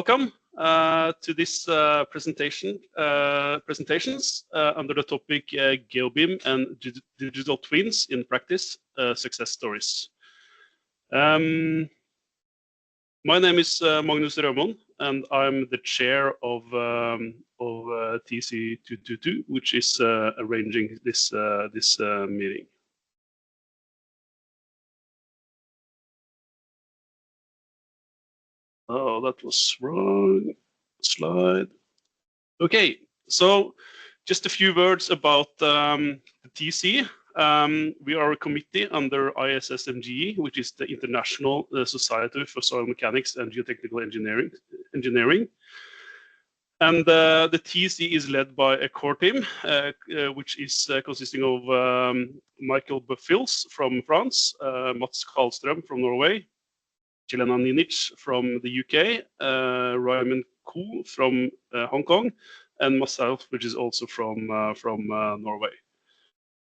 Welcome to this presentations under the topic GeoBIM and Digital Twins in Practice, Success Stories. My name is Magnus Rømon, and I'm the chair of TC222, which is arranging this meeting. Oh, that was wrong slide. Okay, so just a few words about the TC. We are a committee under ISSMGE, which is the International Society for Soil Mechanics and Geotechnical Engineering. And the TC is led by a core team, which is consisting of Michael Buffils from France, Mats Karlström from Norway, Jelena Ninic from the UK, Raymond Koo from Hong Kong, and myself, which is also from Norway.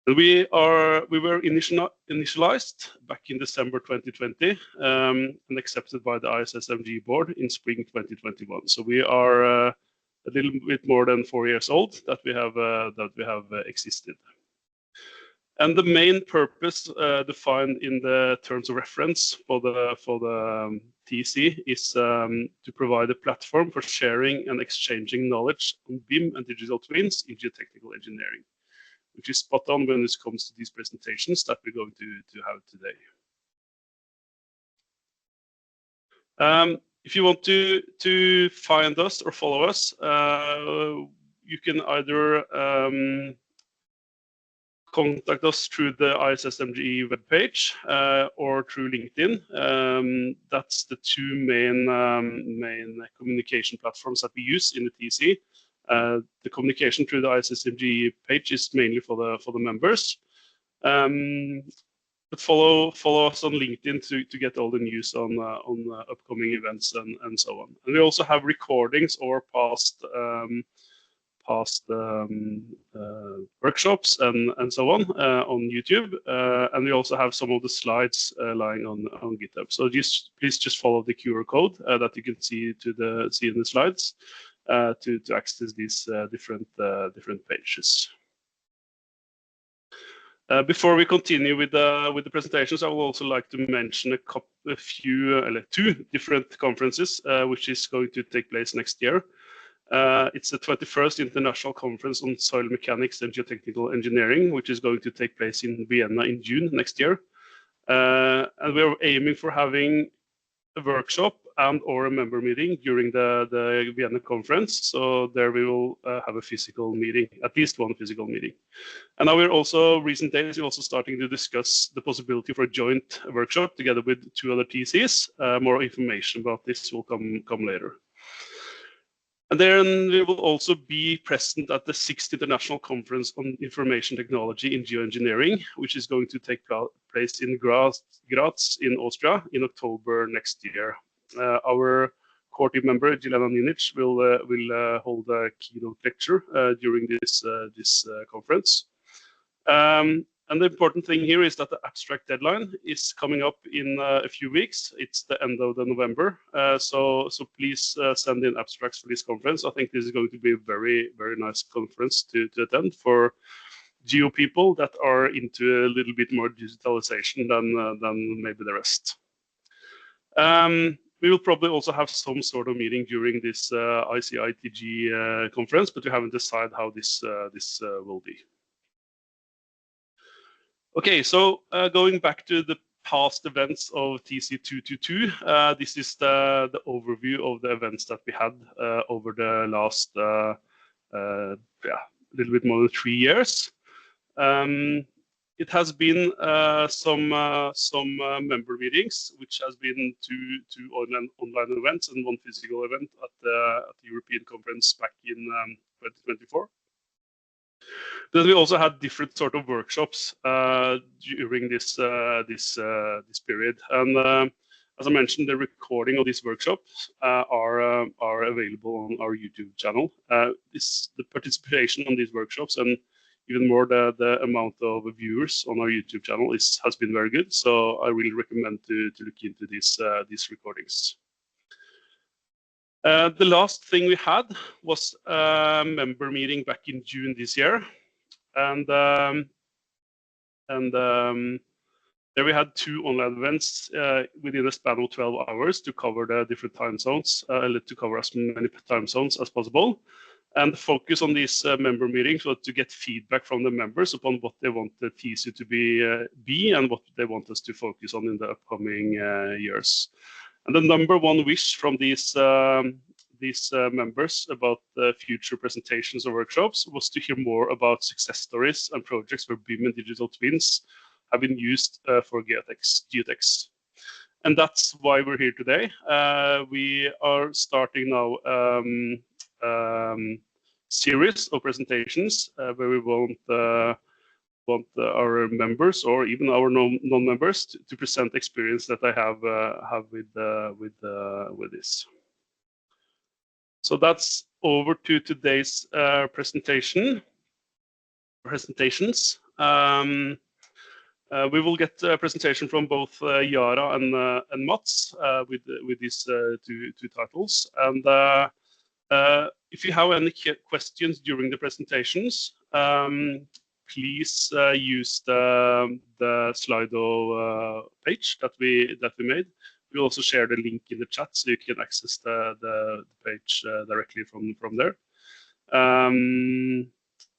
We were initialized back in December 2020 and accepted by the ISSMG board in spring 2021. So we are a little bit more than 4 years old that we have existed. And the main purpose defined in the terms of reference for the TC is to provide a platform for sharing and exchanging knowledge on BIM and digital twins in geotechnical engineering, which is spot on when it comes to these presentations that we're going to have today. If you want to find us or follow us, you can either contact us through the ISSMGE webpage or through LinkedIn. That's the two main communication platforms that we use in the TC. The communication through the ISSMGE page is mainly for the members. But follow us on LinkedIn to get all the news on upcoming events and so on. And we also have recordings or past workshops and so on YouTube, and we also have some of the slides lying on GitHub. So please just follow the QR code that you can see in the slides to access these different pages. Before we continue with the presentations, I would also like to mention two different conferences which is going to take place next year. It's the 21st International Conference on Soil Mechanics and Geotechnical Engineering, which is going to take place in Vienna in June next year. And we're aiming for having a workshop and/or a member meeting during the Vienna conference. So there we will have a physical meeting, at least one physical meeting. And now recent days, we're also starting to discuss the possibility for a joint workshop together with two other TCs. More information about this will come later. And then we will also be present at the 6th International Conference on Information Technology in Geoengineering, which is going to take place in Graz in Austria in October next year. Our core team member, Jelena Ninic, will hold a keynote lecture during this conference. And the important thing here is that the abstract deadline is coming up in a few weeks. It's the end of November. So please send in abstracts for this conference. I think this is going to be a very, very nice conference to attend for geo people that are into a little bit more digitalization than maybe the rest. We will probably also have some sort of meeting during this ICITG conference, but we haven't decided how this will be. Okay, so going back to the past events of TC222, this is the overview of the events that we had over the last little bit more than 3 years. It has been some member meetings, which has been two online events and one physical event at the European conference back in 2024. Then we also had different sort of workshops during this period, and as I mentioned, the recording of these workshops are available on our YouTube channel. The participation on these workshops and even more the amount of viewers on our YouTube channel has been very good. So I really recommend to look into these recordings. The last thing we had was a member meeting back in June this year, and there we had 2 online events within a span of 12 hours to cover the different time zones, to cover as many time zones as possible. And the focus on these member meetings was to get feedback from the members upon what they want the TCU to be and what they want us to focus on in the upcoming years. And the number one wish from these members about the future presentations or workshops was to hear more about success stories and projects where BIM and digital twins have been used for geotechs. And that's why we're here today. We are starting now series of presentations where we want our members or even our non-members to present experience that I have with this. So that's over to today's presentations. We will get a presentation from both Yara and Mats with these two titles. And if you have any questions during the presentations, please use the Slido page that we made. We'll also share the link in the chat so you can access the page directly from there.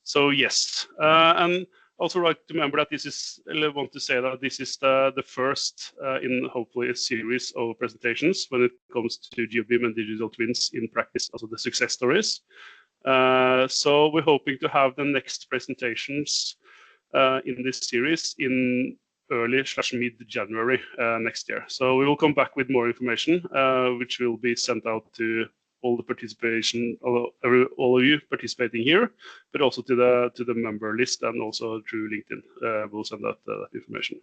So yes, and also like to remember that this is, I want to say that this is the first in hopefully a series of presentations when it comes to GeoBIM and digital twins in practice, also the success stories. So we're hoping to have the next presentations in this series in early/mid-January next year. So we will come back with more information, which will be sent out to all the participation, all of you participating here, but also to the member list and also through LinkedIn. We'll send out that information.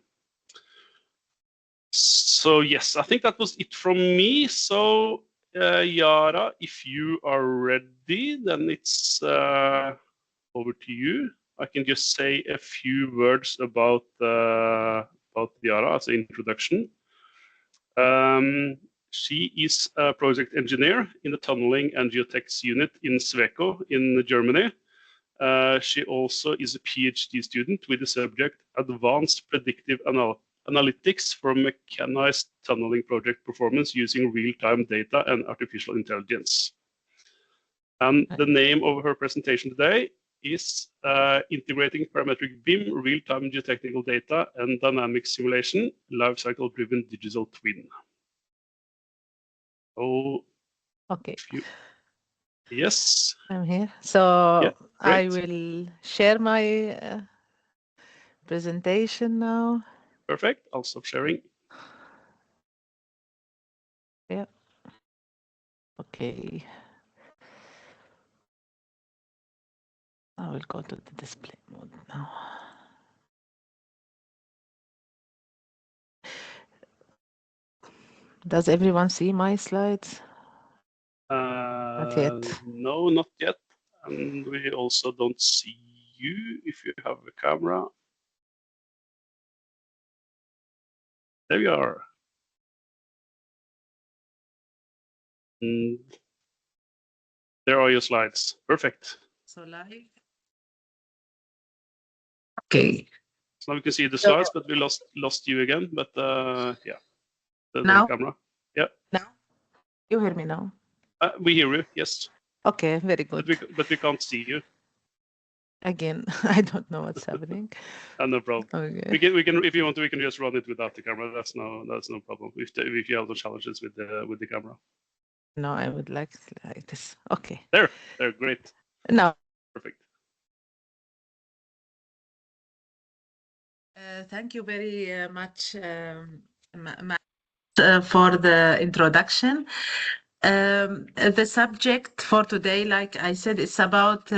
So yes, I think that was it from me. So Yara, if you are ready, then it's over to you. I can just say a few words about Yara as an introduction. She is a project engineer in the tunneling and geotechs unit in Sweco in Germany. She also is a PhD student with the subject Advanced Predictive Analytics for Mechanized Tunneling Project Performance using Real-Time Data and Artificial Intelligence. And the name of her presentation today is Integrating Parametric BIM, Real-Time Geotechnical Data and Dynamic Simulation, Lifecycle-Driven Digital Twin. Oh, okay. Yes. I'm here. So yeah, I will share my presentation now. Perfect. I'll stop sharing. Yeah. Okay. I will go to the display mode now. Does everyone see my slides? Not yet. No, not yet. And we also don't see you if you have a camera. There you are. And there are your slides. Perfect. So live. Okay. So now we can see the slides, but we lost you again. But yeah, now? The camera. Yeah. Now you hear me now? We hear you. Yes. Okay, very good. But we can't see you. Again, I don't know what's happening. No problem. Okay. We can if you want to, we can just run it without the camera. That's no problem. If you have the challenges with the camera. No, I would like this. Okay. There, great. Now. Perfect. Thank you very much, for the introduction. The subject for today, like I said, it's about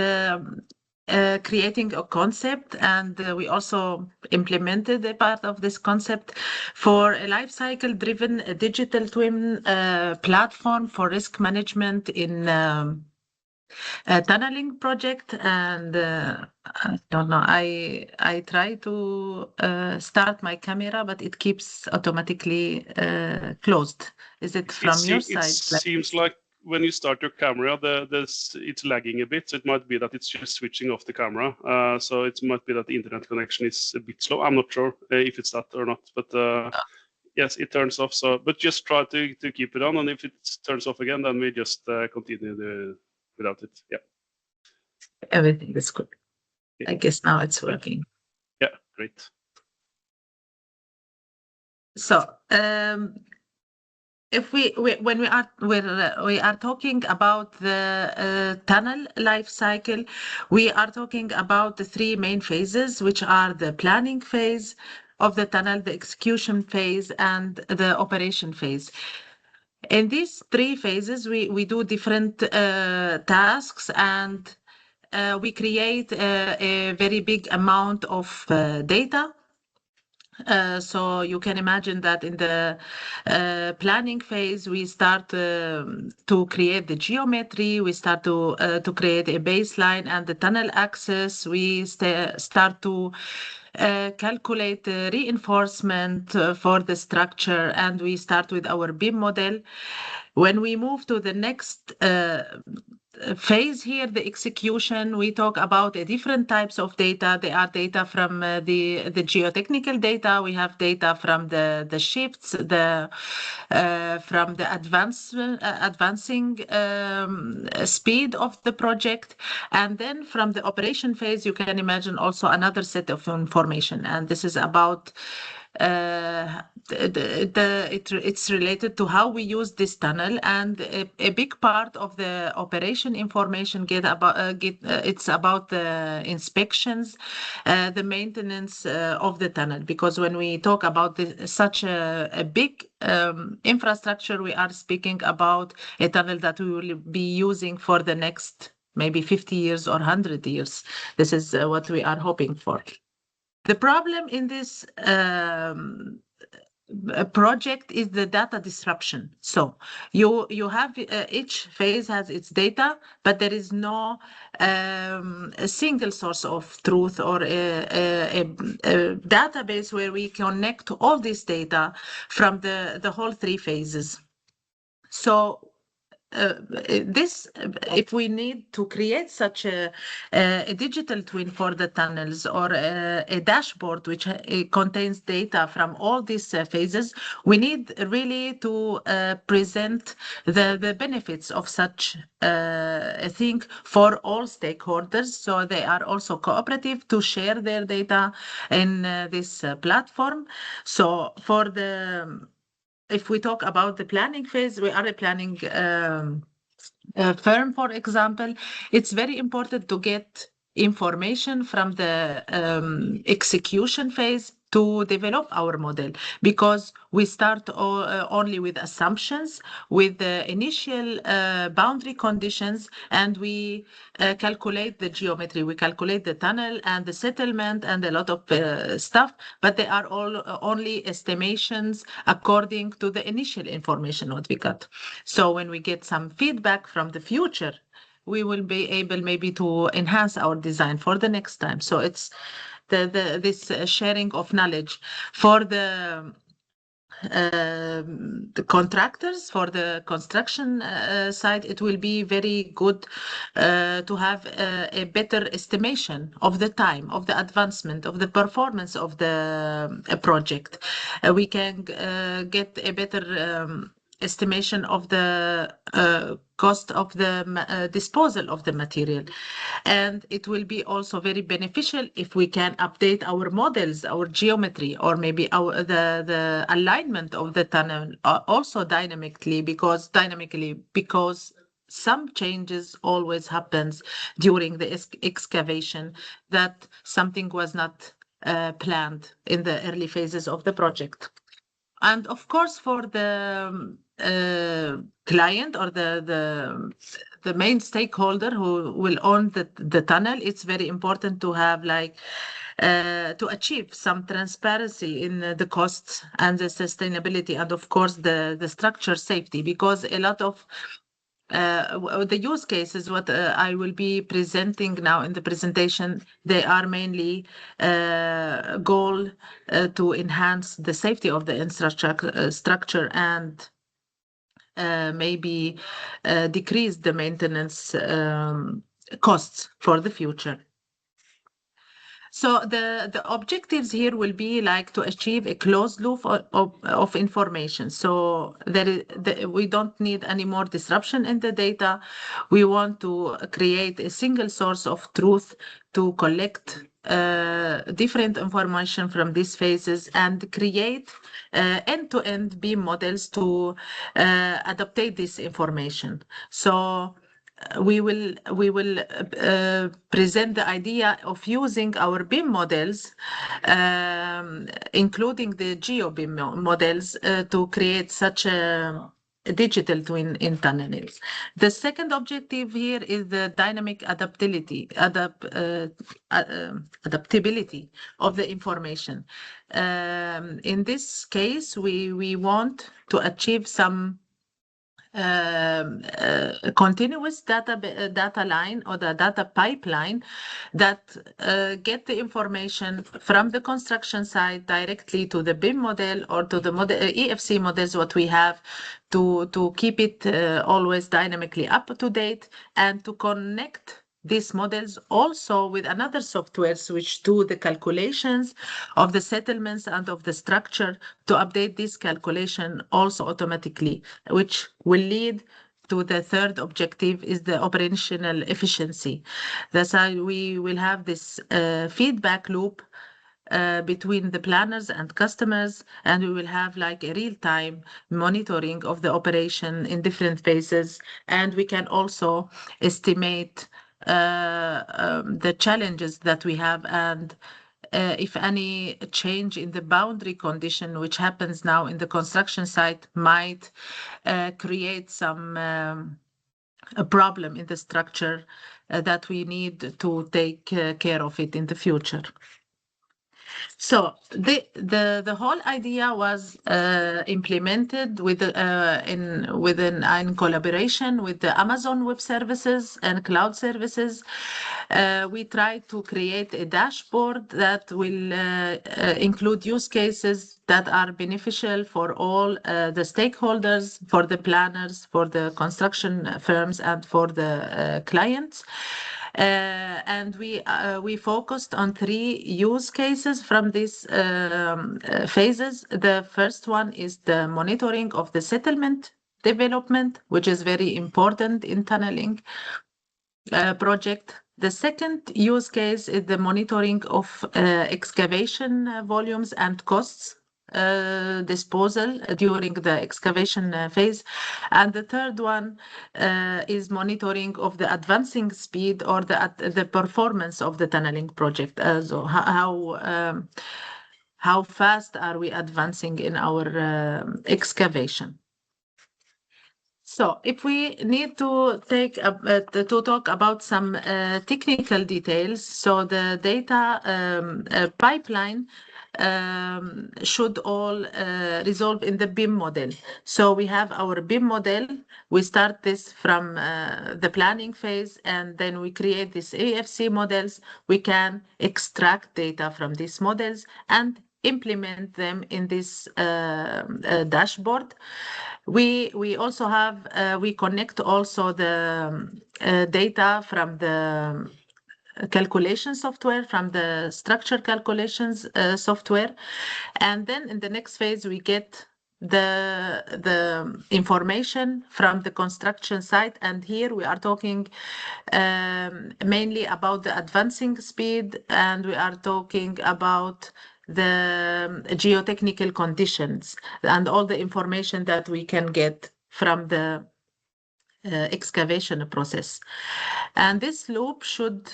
creating a concept, and we also implemented a part of this concept for a life cycle driven digital twin platform for risk management in a tunneling project. And I don't know, I try to start my camera, but it keeps automatically closed. Is it from your side? It seems like when you start your camera, it's lagging a bit, so it might be that it's just switching off the camera. So it might be that the internet connection is a bit slow. I'm not sure if it's that or not, but yes, it turns off. So, but just try to keep it on, and if it turns off again, then we just continue without it. Yeah. Everything is good. I guess now it's working. Yeah, great. So, if when we are talking about the tunnel life cycle, we are talking about the three main phases, which are the planning phase of the tunnel, the execution phase, and the operation phase. In these three phases, we do different tasks, and we create a very big amount of data. So you can imagine that in the planning phase, we start to create the geometry, we start to create a baseline and the tunnel axis, we start to calculate the reinforcement for the structure, and we start with our BIM model. When we move to the next phase here, the execution, we talk about different types of data. There are data from the geotechnical data. We have data from the shifts, from the advancing speed of the project, and then from the operation phase, you can imagine also another set of information, and this is about it's related to how we use this tunnel, and a big part of the operation information it's about the inspections, the maintenance of the tunnel, because when we talk about such a big infrastructure, we are speaking about a tunnel that we will be using for the next maybe 50 years or 100 years. This is what we are hoping for. The problem in this project is the data disruption. So you have each phase has its data, but there is no a single source of truth or a database where we connect all this data from the whole three phases. So if we need to create such a digital twin for the tunnels, or a dashboard which contains data from all these phases, we need really to present the benefits of such a thing for all stakeholders, so they are also cooperative to share their data in this platform. So if we talk about the planning phase, we are a planning firm, for example. It's very important to get information from the execution phase to develop our model, because we start only with assumptions, with the initial boundary conditions, and we calculate the geometry, we calculate the tunnel and the settlement and a lot of stuff, but they are all only estimations according to the initial information what we got. So when we get some feedback from the future, we will be able maybe to enhance our design for the next time. So it's this sharing of knowledge for the contractors, for the construction side. It will be very good to have a better estimation of the time, of the advancement, of the performance of the project. We can get a better estimation of the cost of the disposal of the material. And it will be also very beneficial if we can update our models, our geometry, or maybe the alignment of the tunnel also dynamically, because some changes always happens during the excavation, that something was not planned in the early phases of the project. And of course, for the client or the main stakeholder who will own the tunnel, it's very important to have to achieve some transparency in the costs and the sustainability, and of course the structure safety, because a lot of the use cases what I will be presenting now in the presentation, they are mainly goal to enhance the safety of the infrastructure and maybe decrease the maintenance costs for the future. So the objectives here will be like to achieve a closed loop of information. So we don't need any more disruption in the data. We want to create a single source of truth to collect different information from these phases and create end-to-end BIM models to adaptate this information. So we will present the idea of using our BIM models, including the GeoBIM models, to create such a digital twin in tunnels. The second objective here is the dynamic adaptability of the information. In this case, we want to achieve some continuous data line or the data pipeline that get the information from the construction site directly to the BIM model or to the EFC models what we have to keep it always dynamically up to date and to connect these models also with another softwares which do the calculations of the settlements and of the structure to update this calculation also automatically, which will lead to the third objective is the operational efficiency. That's how we will have this feedback loop between the planners and customers, and we will have like a real-time monitoring of the operation in different phases, and we can also estimate the challenges that we have and if any change in the boundary condition which happens now in the construction site might create some a problem in the structure that we need to take care of it in the future. So the whole idea was implemented in collaboration with the Amazon Web Services and cloud services. We tried to create a dashboard that will include use cases that are beneficial for all the stakeholders, for the planners, for the construction firms, and for the clients. And we focused on 3 use cases from these phases. The first one is the monitoring of the settlement development, which is very important in tunneling project. The second use case is the monitoring of excavation volumes and costs disposal during the excavation phase. And the third one is monitoring of the advancing speed or the performance of the tunneling project. So how fast are we advancing in our excavation? So if we need to talk about some technical details, so the data pipeline should all resolve in the BIM model. So we have our BIM model. We start this from the planning phase, and then we create these AFC models. We can extract data from these models and implement them in this dashboard. We also have, we connect also the data from the calculation software, from the structure calculations software. And then in the next phase, we get the information from the construction site. And here we are talking mainly about the advancing speed, and we are talking about the geotechnical conditions and all the information that we can get from the excavation process. And this loop should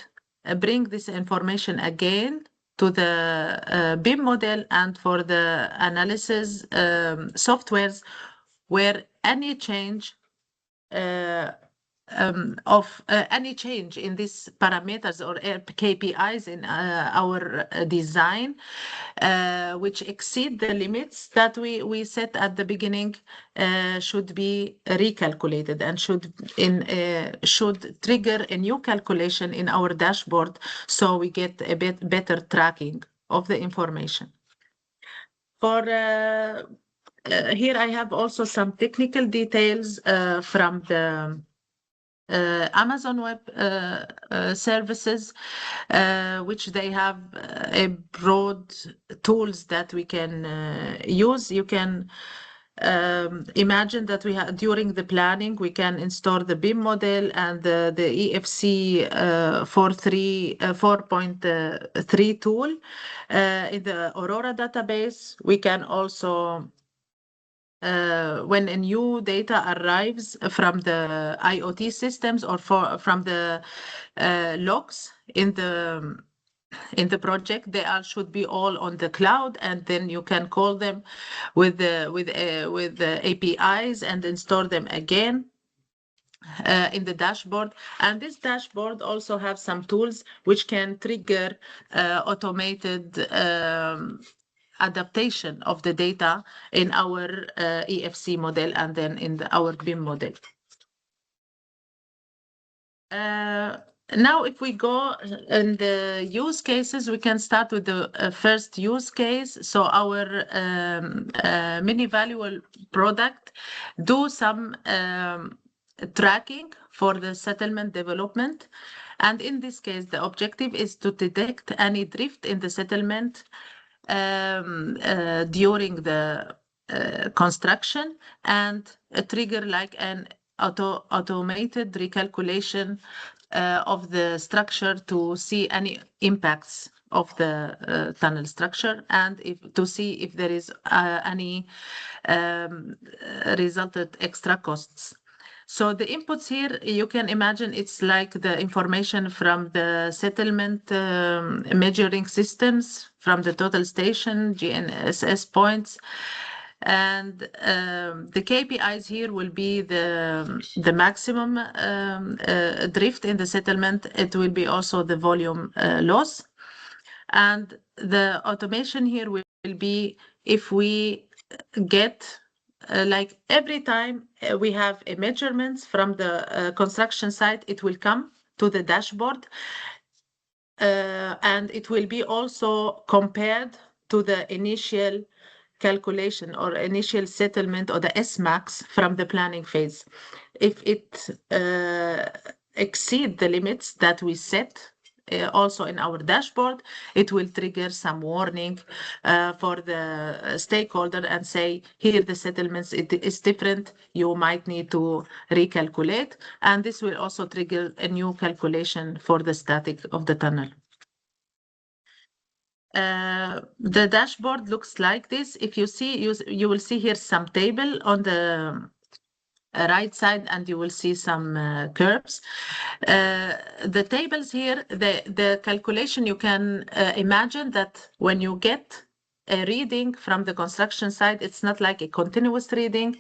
bring this information again to the BIM model and for the analysis softwares where any change any change in these parameters or KPIs in our design, which exceed the limits that we set at the beginning, should be recalculated and should trigger a new calculation in our dashboard, so we get a bit better tracking of the information. For here I have also some technical details from the Amazon Web Services, which they have a broad tools that we can use. You can imagine that we have during the planning we can install the BIM model and the EFC 4.3 tool in the Aurora database. We can also when a new data arrives from the IoT systems or from the logs in the project, they all should be all on the cloud, and then you can call them with the APIs and then store them again in the dashboard. And this dashboard also have some tools which can trigger automated adaptation of the data in our EFC model and then in our BIM model. Now, if we go in the use cases, we can start with the first use case. So our mini valuable product do some tracking for the settlement development. And in this case, the objective is to detect any drift in the settlement during the construction and trigger like an automated recalculation of the structure to see any impacts of the tunnel structure and to see if there is any resulted extra costs. So the inputs here, you can imagine it's like the information from the settlement measuring systems, from the total station, GNSS points. And the KPIs here will be the maximum drift in the settlement. It will be also the volume loss. And the automation here will be if we get like every time we have a measurements from the construction site, it will come to the dashboard and it will be also compared to the initial calculation or initial settlement or the SMAX from the planning phase. If it exceed the limits that we set also in our dashboard, it will trigger some warning for the stakeholder and say, here the settlements, it is different, you might need to recalculate. And this will also trigger a new calculation for the static of the tunnel. The dashboard looks like this. If you see, you will see here some table on the right side, and you will see some curves. The tables here, the calculation, you can imagine that when you get a reading from the construction site, it's not like a continuous reading.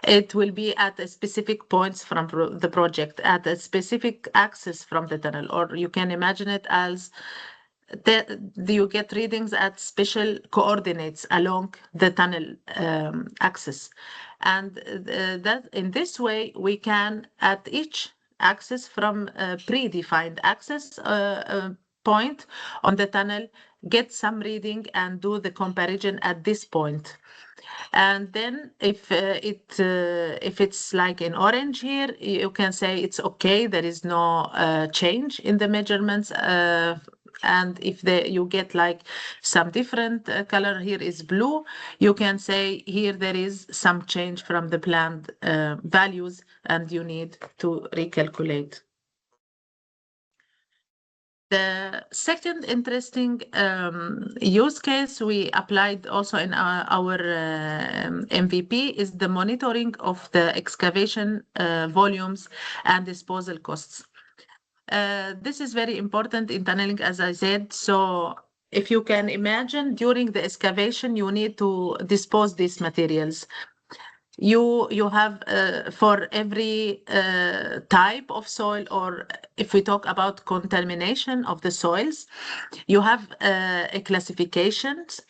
It will be at a specific points from the project, at a specific axis from the tunnel, or you can imagine it as you get readings at special coordinates along the tunnel axis. And that in this way, we can at each axis from a predefined axis point on the tunnel, get some reading and do the comparison at this point. And then if it's like in orange here, you can say it's okay, there is no change in the measurements. And if you get like some different color, here is blue, you can say here there is some change from the planned values and you need to recalculate. The second interesting use case we applied also in our MVP is the monitoring of the excavation volumes and disposal costs. This is very important in tunneling, as I said. So if you can imagine, during the excavation, you need to dispose these materials. You have for every type of soil, or if we talk about contamination of the soils, you have a classifications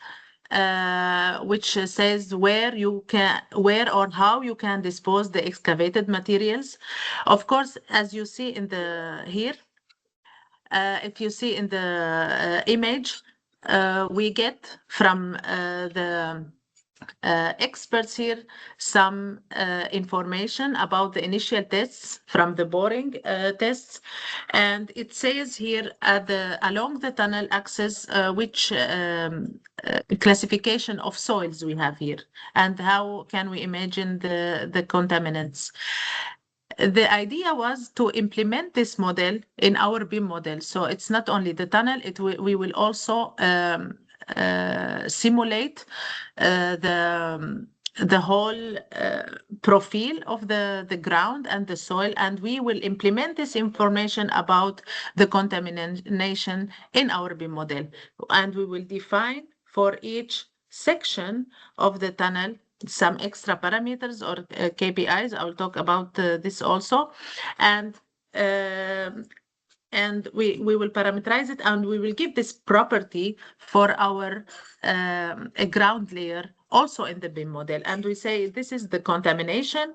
which says where or how you can dispose the excavated materials. Of course, as you see in the here, if you see in the image, we get from the experts here some information about the initial tests from the boring tests, and it says here along the tunnel axis which classification of soils we have here and how can we imagine the contaminants. The idea was to implement this model in our BIM model. So it's not only the tunnel, we will also simulate the whole profile of the ground and the soil, and we will implement this information about the contamination in our BIM model. And we will define for each section of the tunnel some extra parameters or KPIs. I will talk about this also. And we will parameterize it, and we will give this property for our ground layer also in the BIM model. And we say this is the contamination,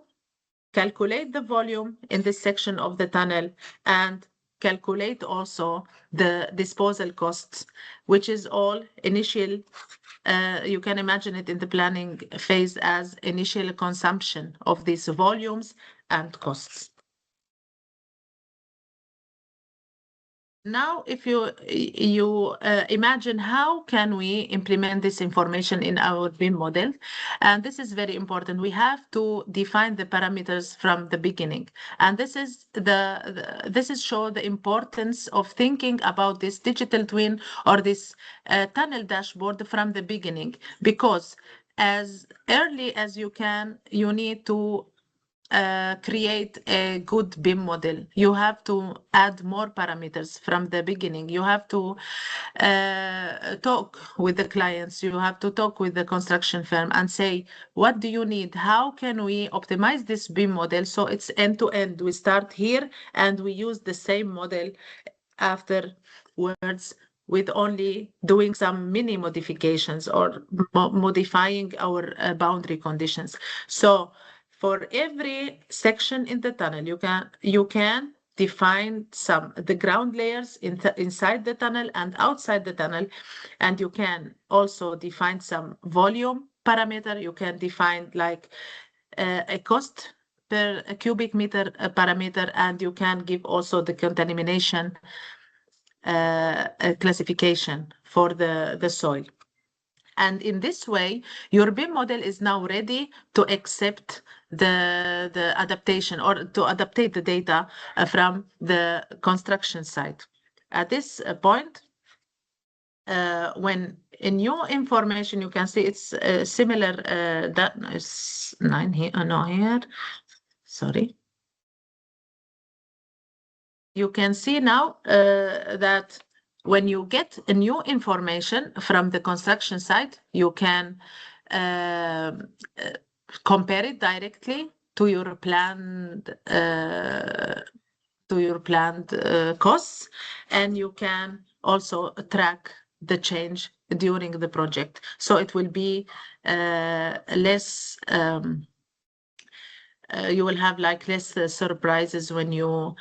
calculate the volume in this section of the tunnel, and calculate also the disposal costs, which is all initial. You can imagine it in the planning phase as initial consumption of these volumes and costs. Now, if you imagine how can we implement this information in our BIM model, and this is very important. We have to define the parameters from the beginning, and this is show the importance of thinking about this digital twin or this tunnel dashboard from the beginning, because as early as you can, you need to create a good BIM model. You have to add more parameters from the beginning. You have to talk with the clients. You have to talk with the construction firm and say, what do you need? How can we optimize this BIM model so it's end to end? We start here and we use the same model afterwards, with only doing some mini modifications or modifying our boundary conditions. So for every section in the tunnel, you can define the ground layers inside the tunnel and outside the tunnel, and you can also define some volume parameter. You can define like a cost per cubic meter parameter, and you can give also the contamination classification for the soil. And in this way, your BIM model is now ready to accept the adaptation or to adapt the data from the construction site. At this point, when in new information, you can see it's similar. That is 9 here. No, here. Sorry. You can see now that when you get a new information from the construction site, you can compare it directly to your planned costs, and you can also track the change during the project. So it will be less. You will have like less surprises when you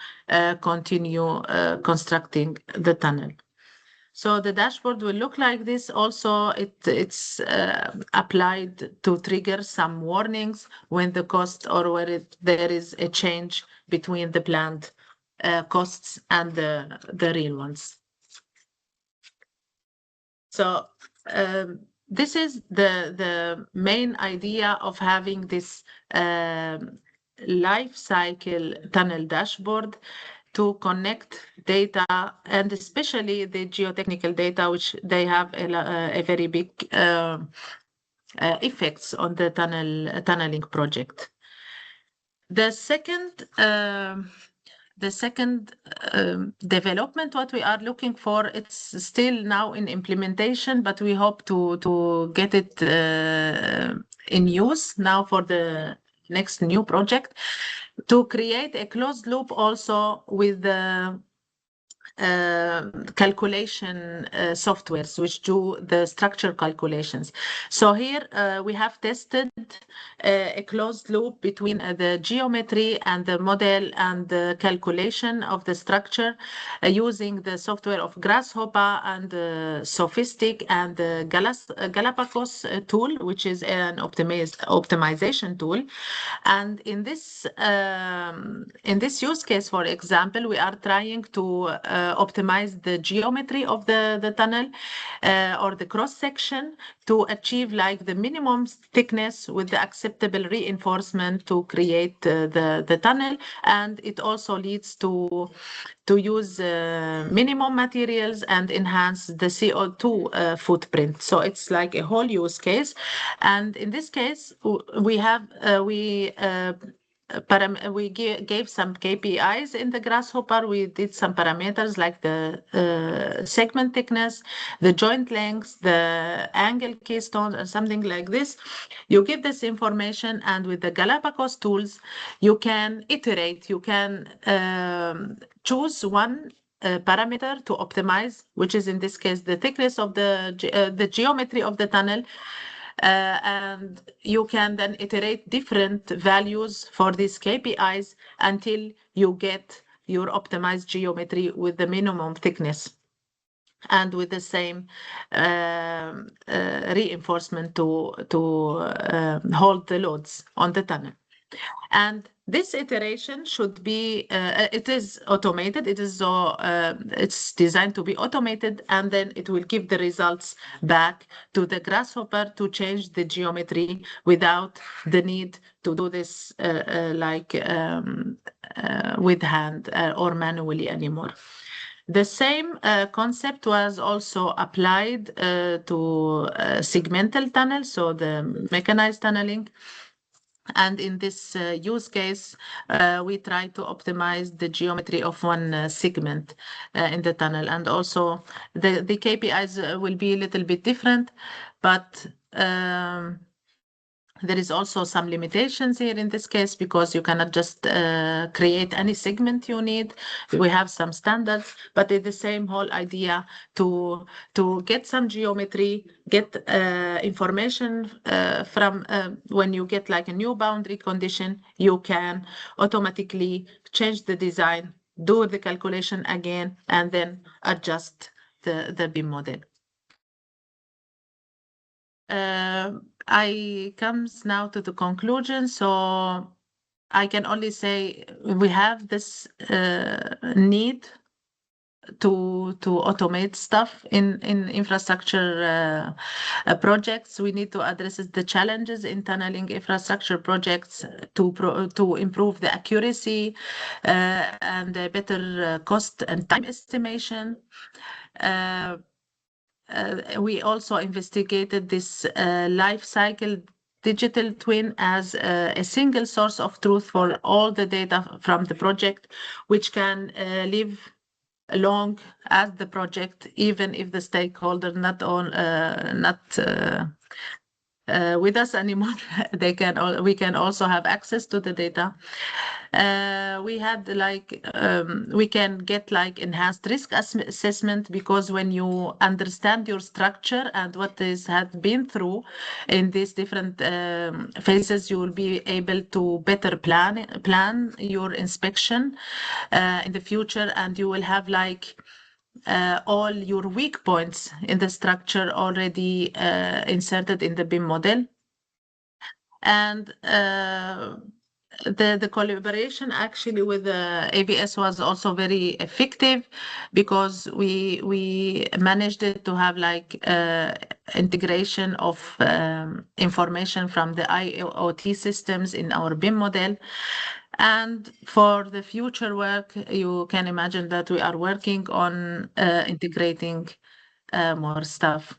continue constructing the tunnel. So the dashboard will look like this. Also, it's applied to trigger some warnings when the cost or where there is a change between the planned costs and the real ones. So this is the main idea of having this life cycle tunnel dashboard to connect data, and especially the geotechnical data, which they have a very big effects on the tunneling project. The second development, what we are looking for, it's still now in implementation, but we hope to get it in use now for the next new project, to create a closed loop also with the calculation softwares which do the structure calculations. So here we have tested a closed loop between the geometry and the model and the calculation of the structure using the software of Grasshopper and Sophistic and the Galapagos tool, which is an optimization tool. And in this use case, for example, we are trying to optimize the geometry of the tunnel or the cross section to achieve like the minimum thickness with the acceptable reinforcement to create the tunnel. And it also leads to use minimum materials and enhance the CO2 footprint. So it's like a whole use case. And in this case, we gave some KPIs in the Grasshopper. We did some parameters like the segment thickness, the joint lengths, the angle keystones, or something like this. You give this information, and with the Galapagos tools, you can iterate. You can choose one parameter to optimize, which is in this case the thickness of the geometry of the tunnel. And you can then iterate different values for these KPIs until you get your optimized geometry with the minimum thickness and with the same reinforcement to hold the loads on the tunnel. And this iteration should be, it is automated. It's designed to be automated, and then it will give the results back to the Grasshopper to change the geometry without the need to do this with hand or manually anymore. The same concept was also applied to segmental tunnels, so the mechanized tunneling. And in this use case, we try to optimize the geometry of one segment in the tunnel. And also the KPIs will be a little bit different, but there is also some limitations here in this case because you cannot just create any segment you need. We have some standards, but it's the same whole idea to get some geometry, get information from when you get like a new boundary condition, you can automatically change the design, do the calculation again, and then adjust the BIM model. I comes now to the conclusion. So I can only say we have this need to automate stuff in infrastructure projects. We need to address the challenges in tunneling infrastructure projects to improve the accuracy and better cost and time estimation. We also investigated this life cycle digital twin as a single source of truth for all the data from the project, which can live long as the project, even if the stakeholder not with us anymore. We can also have access to the data. We had we can get like enhanced risk assessment, because when you understand your structure and what had been through in these different phases, you will be able to better plan your inspection in the future, and you will have like all your weak points in the structure already inserted in the BIM model. And the collaboration actually with the ABS was also very effective, because we managed to have like integration of information from the IoT systems in our BIM model. And for the future work, you can imagine that we are working on integrating more stuff.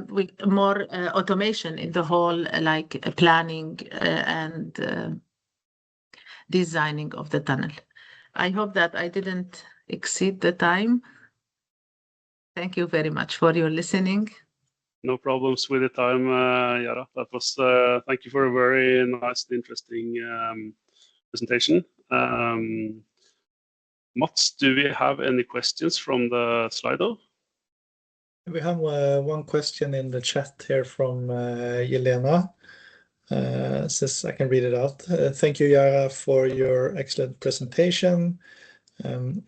With more automation in the whole like planning and designing of the tunnel. I hope that I didn't exceed the time. Thank you very much for your listening. No problems with the time, Yara. That was thank you for a very nice and interesting presentation. Mats, do we have any questions from the Slido? We have one question in the chat here from Yelena. Says I can read it out. Thank you, Yara, for your excellent presentation.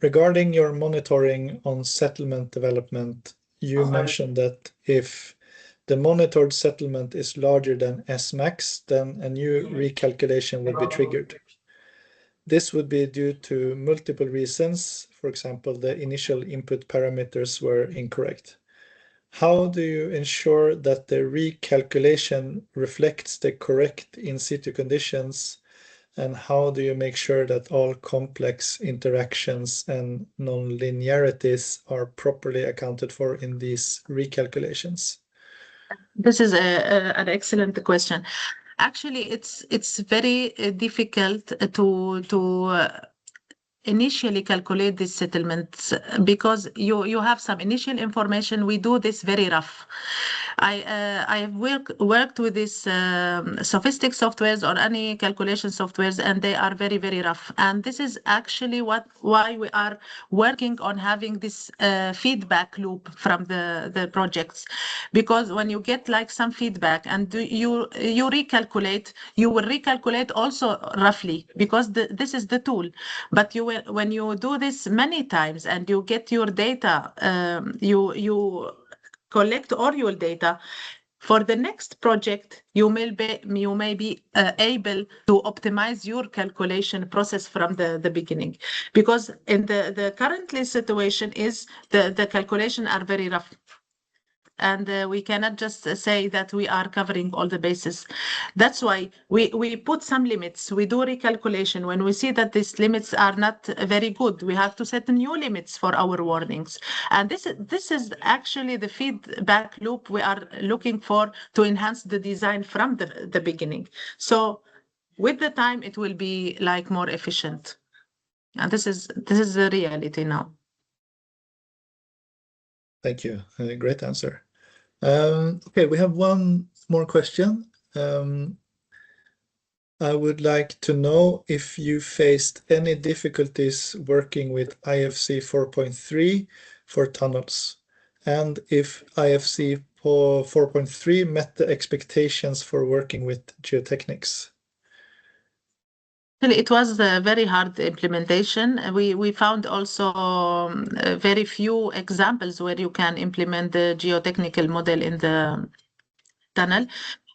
Regarding your monitoring on settlement development, you mentioned that if the monitored settlement is larger than S-max, then a new recalculation will be triggered. This would be due to multiple reasons. For example, the initial input parameters were incorrect. How do you ensure that the recalculation reflects the correct in situ conditions? And how do you make sure that all complex interactions and non-linearities are properly accounted for in these recalculations? This is an excellent question. Actually, it's very difficult to initially calculate these settlements because you have some initial information. We do this very rough. I have worked with these sophisticated softwares or any calculation softwares, and they are very, very rough. And this is actually why we are working on having this feedback loop from the projects, because when you get like some feedback and you recalculate, you will recalculate also roughly because this is the tool. But when you do this many times and you get your data, you collect all your data. For the next project, you may be able to optimize your calculation process from the beginning, because in the currently situation is the calculation are very rough. And we cannot just say that we are covering all the bases. That's why we put some limits. We do recalculation. When we see that these limits are not very good, we have to set new limits for our warnings. And this is actually the feedback loop we are looking for to enhance the design from the beginning. So with the time, it will be like more efficient. And this is the reality now. Thank you. Great answer. Okay, we have one more question. I would like to know if you faced any difficulties working with IFC 4.3 for tunnels, and if IFC 4.3 met the expectations for working with geotechnics. It was a very hard implementation. We found also very few examples where you can implement the geotechnical model in the tunnel.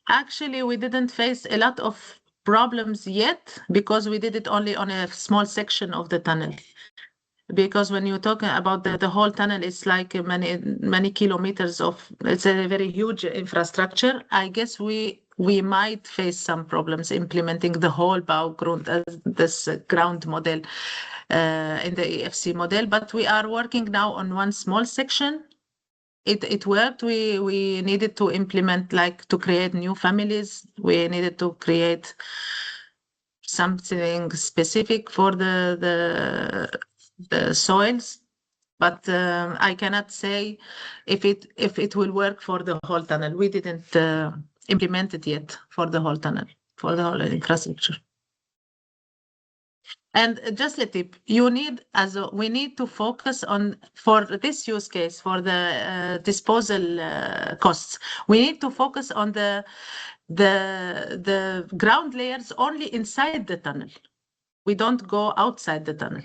Actually, we didn't face a lot of problems yet because we did it only on a small section of the tunnel. Because when you talk about the whole tunnel, it's like many kilometers of, it's a very huge infrastructure. I guess we might face some problems implementing the whole ground, this ground model in the EFC model, but we are working now on one small section. It worked. We needed to implement, like to create new families. We needed to create something specific for the soils, but I cannot say if it will work for the whole tunnel. We didn't implement it yet for the whole tunnel, for the whole infrastructure. And just a tip, we need to focus on, for this use case, for the disposal costs, we need to focus on the ground layers only inside the tunnel. We don't go outside the tunnel.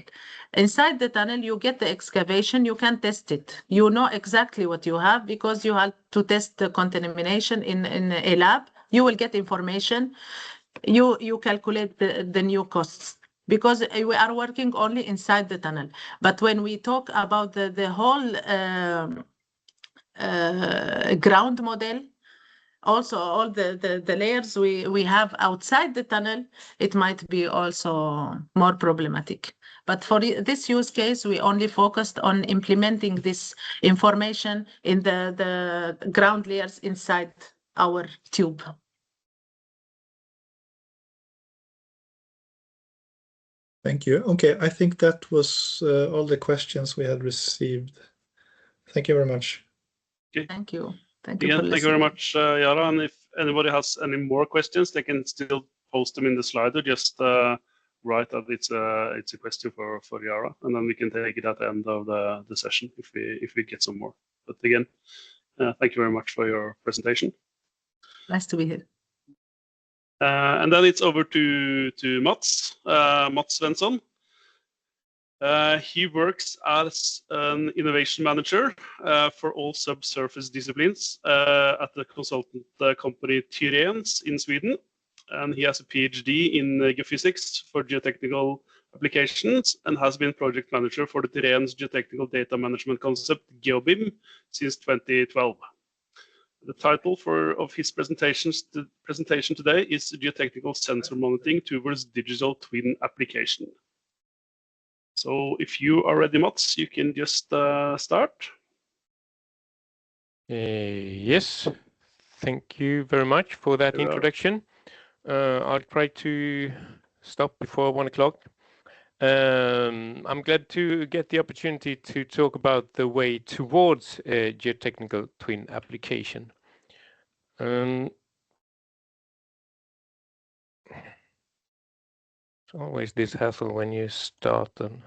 Inside the tunnel, you get the excavation, you can test it. You know exactly what you have because you have to test the contamination in a lab. You will get information. You calculate the new costs because we are working only inside the tunnel. But when we talk about the whole ground model, also all the layers we have outside the tunnel, it might be also more problematic. But for this use case, we only focused on implementing this information in the ground layers inside our tube. Thank you. Okay, I think that was all the questions we had received. Thank you very much. Okay. Thank you. Thank you for listening. Thank you very much, Yara. And if anybody has any more questions, they can still post them in the Slido. Just write that it's a question for Yara, and then we can take it at the end of the session if we get some more. But again, thank you very much for your presentation. Nice to be here. And then it's over to Mats Svensson. He works as an innovation manager for all subsurface disciplines at the consultant company Tyrens in Sweden. And he has a PhD in geophysics for geotechnical applications and has been project manager for the Tyrens geotechnical data management concept GeoBIM since 2012. The title of his presentation today is Geotechnical Sensor Monitoring Towards Digital Twin Application. So if you are ready, Mats, you can just start. Yes, thank you very much for that introduction. I'll try to stop before 1 o'clock. I'm glad to get the opportunity to talk about the way towards a geotechnical twin application. It's always this hassle when you start. And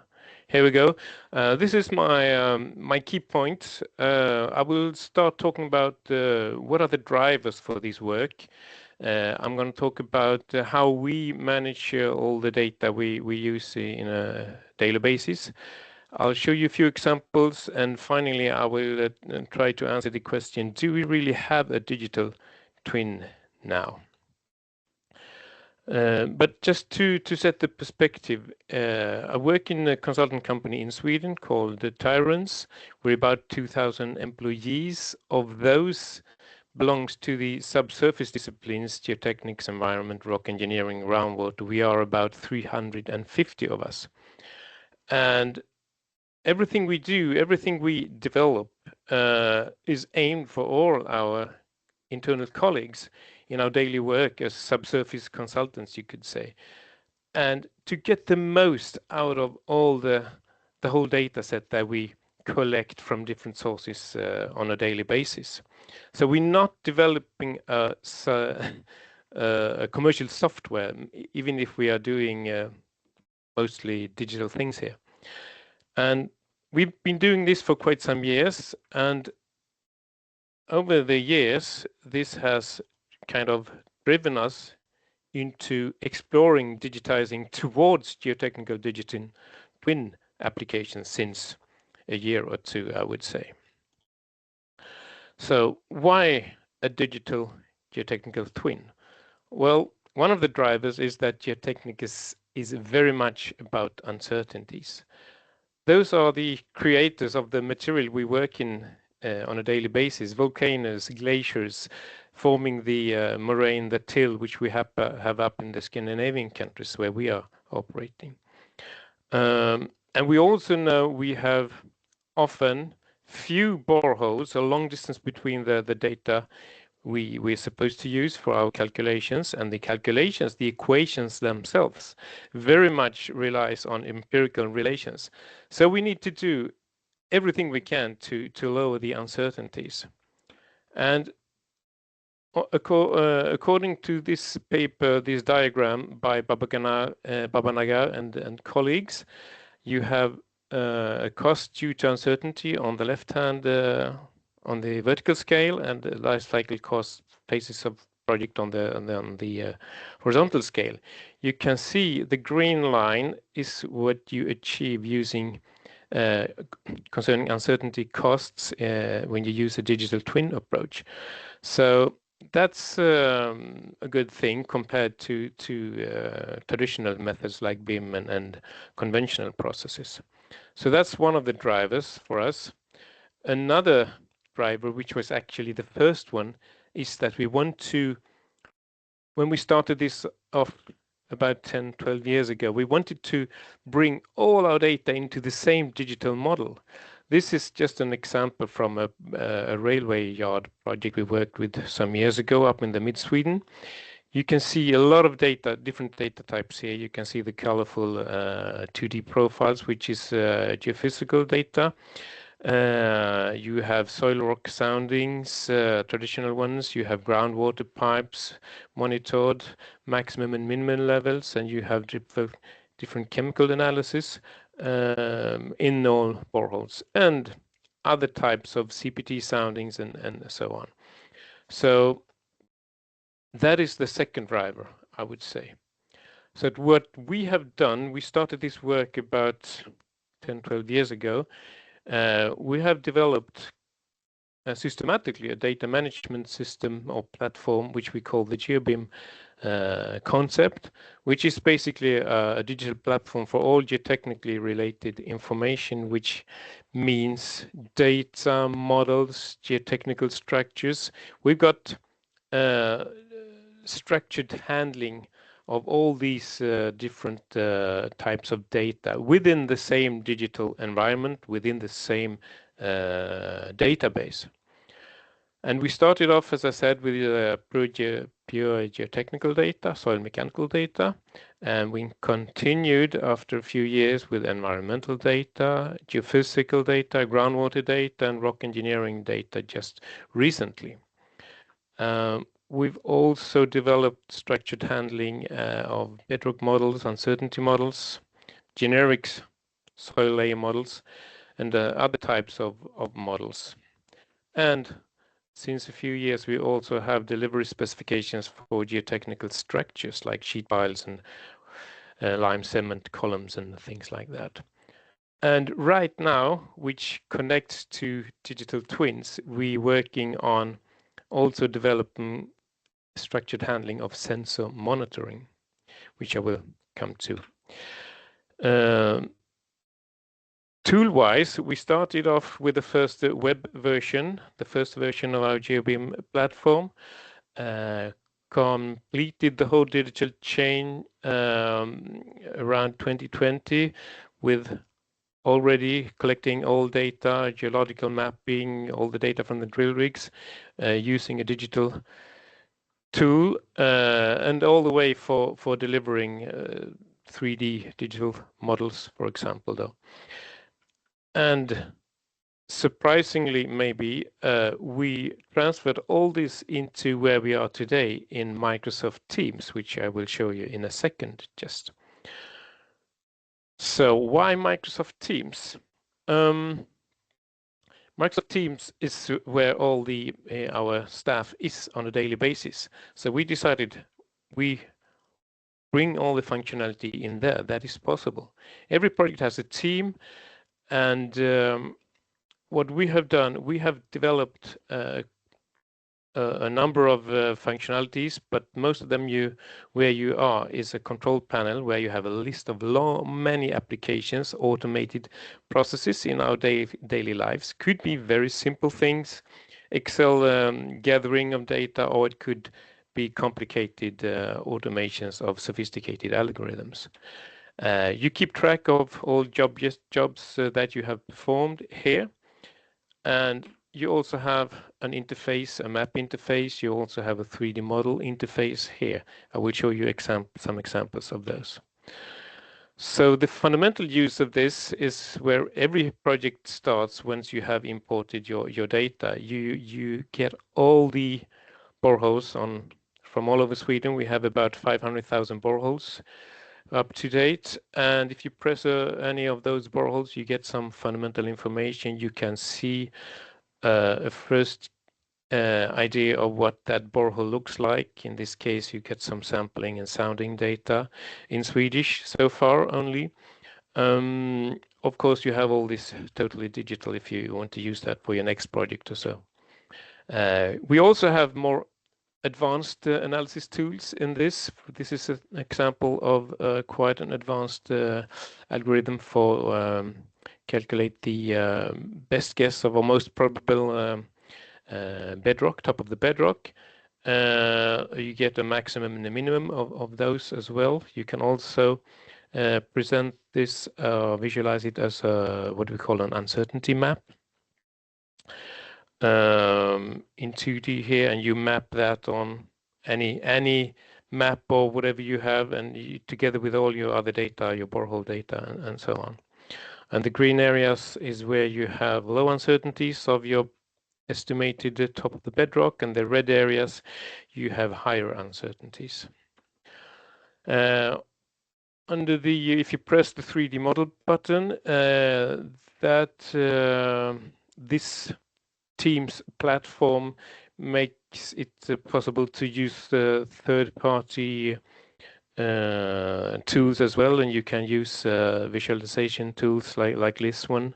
here we go. This is my key points. I will start talking about what are the drivers for this work. I'm going to talk about how we manage all the data we use in a daily basis. I'll show you a few examples, and finally I will try to answer the question, do we really have a digital twin now? But just to set the perspective, I work in a consultant company in Sweden called the Tyrens. We're about 2,000 employees. Of those belongs to the subsurface disciplines, geotechnics, environment, rock engineering, groundwater. We are about 350 of us. And everything we do, everything we develop is aimed for all our internal colleagues in our daily work as subsurface consultants, you could say. And to get the most out of all the whole data set that we collect from different sources on a daily basis. So we're not developing a commercial software, even if we are doing mostly digital things here. And we've been doing this for quite some years, and over the years, this has kind of driven us into exploring digitizing towards geotechnical digital twin applications since a year or two, I would say. So why a digital geotechnical twin? Well, one of the drivers is that geotechnics is very much about uncertainties. Those are the creators of the material we work in on a daily basis, volcanoes, glaciers, forming the moraine, the till, which we have up in the Scandinavian countries where we are operating. And we also know we have often few boreholes, a long distance between the data we're supposed to use for our calculations, and the calculations, the equations themselves, very much relies on empirical relations. So we need to do everything we can to lower the uncertainties. And according to this paper, this diagram by Babanagar and colleagues, you have a cost due to uncertainty on the left hand on the vertical scale, and the life cycle cost phases of project on the horizontal scale. You can see the green line is what you achieve using concerning uncertainty costs when you use a digital twin approach. So that's a good thing compared to traditional methods like BIM and conventional processes. So that's one of the drivers for us. Another driver, which was actually the first one, is that we want to, when we started this off about 10, 12 years ago, we wanted to bring all our data into the same digital model. This is just an example from a railway yard project we worked with some years ago up in the mid-Sweden. You can see a lot of data, different data types here. You can see the colorful 2D profiles, which is geophysical data. You have soil rock soundings, traditional ones. You have groundwater pipes monitored, maximum and minimum levels, and you have different chemical analysis in all boreholes, and other types of CPT soundings and so on. So that is the second driver, I would say. So what we have done, we started this work about 10, 12 years ago. We have developed systematically a data management system or platform, which we call the GeoBIM concept, which is basically a digital platform for all geotechnically related information, which means data, models, geotechnical structures. We've got structured handling of all these different types of data within the same digital environment, within the same database. And we started off, as I said, with pure geotechnical data, soil mechanical data, and we continued after a few years with environmental data, geophysical data, groundwater data, and rock engineering data just recently. We've also developed structured handling of bedrock models, uncertainty models, generic soil layer models, and other types of models. And since a few years, we also have delivery specifications for geotechnical structures like sheet piles and lime cement columns and things like that. And right now, which connects to digital twins, we're working on also developing structured handling of sensor monitoring, which I will come to. Tool-wise, we started off with the first web version, the first version of our GeoBIM platform, completed the whole digital chain around 2020 with already collecting all data, geological mapping, all the data from the drill rigs, using a digital tool, and all the way for delivering 3D digital models, for example, though. And surprisingly, maybe, we transferred all this into where we are today in Microsoft Teams, which I will show you in a second just. So why Microsoft Teams? Microsoft Teams is where all our staff is on a daily basis. So we decided we bring all the functionality in there that is possible. Every project has a team, and what we have done, we have developed a number of functionalities, but most of them where you are is a control panel where you have a list of many applications, automated processes in our daily lives. Could be very simple things, Excel gathering of data, or it could be complicated automations of sophisticated algorithms. You keep track of all jobs that you have performed here, and you also have an interface, a map interface. You also have a 3D model interface here. I will show you some examples of those. So the fundamental use of this is where every project starts once you have imported your data. You get all the boreholes from all over Sweden. We have about 500,000 boreholes up to date, and if you press any of those boreholes, you get some fundamental information. You can see a first idea of what that borehole looks like. In this case, you get some sampling and sounding data in Swedish so far only. Of course, you have all this totally digital if you want to use that for your next project or so. We also have more advanced analysis tools in this. This is an example of quite an advanced algorithm for calculate the best guess of a most probable bedrock, top of the bedrock. You get a maximum and a minimum of those as well. You can also present this, visualize it as what we call an uncertainty map in 2D here, and you map that on any map or whatever you have, and together with all your other data, your borehole data, and so on. And the green areas is where you have low uncertainties of your estimated top of the bedrock, and the red areas you have higher uncertainties. under the, if you press the 3D model button, this Teams platform makes it possible to use the third-party tools as well, and you can use visualization tools like this one.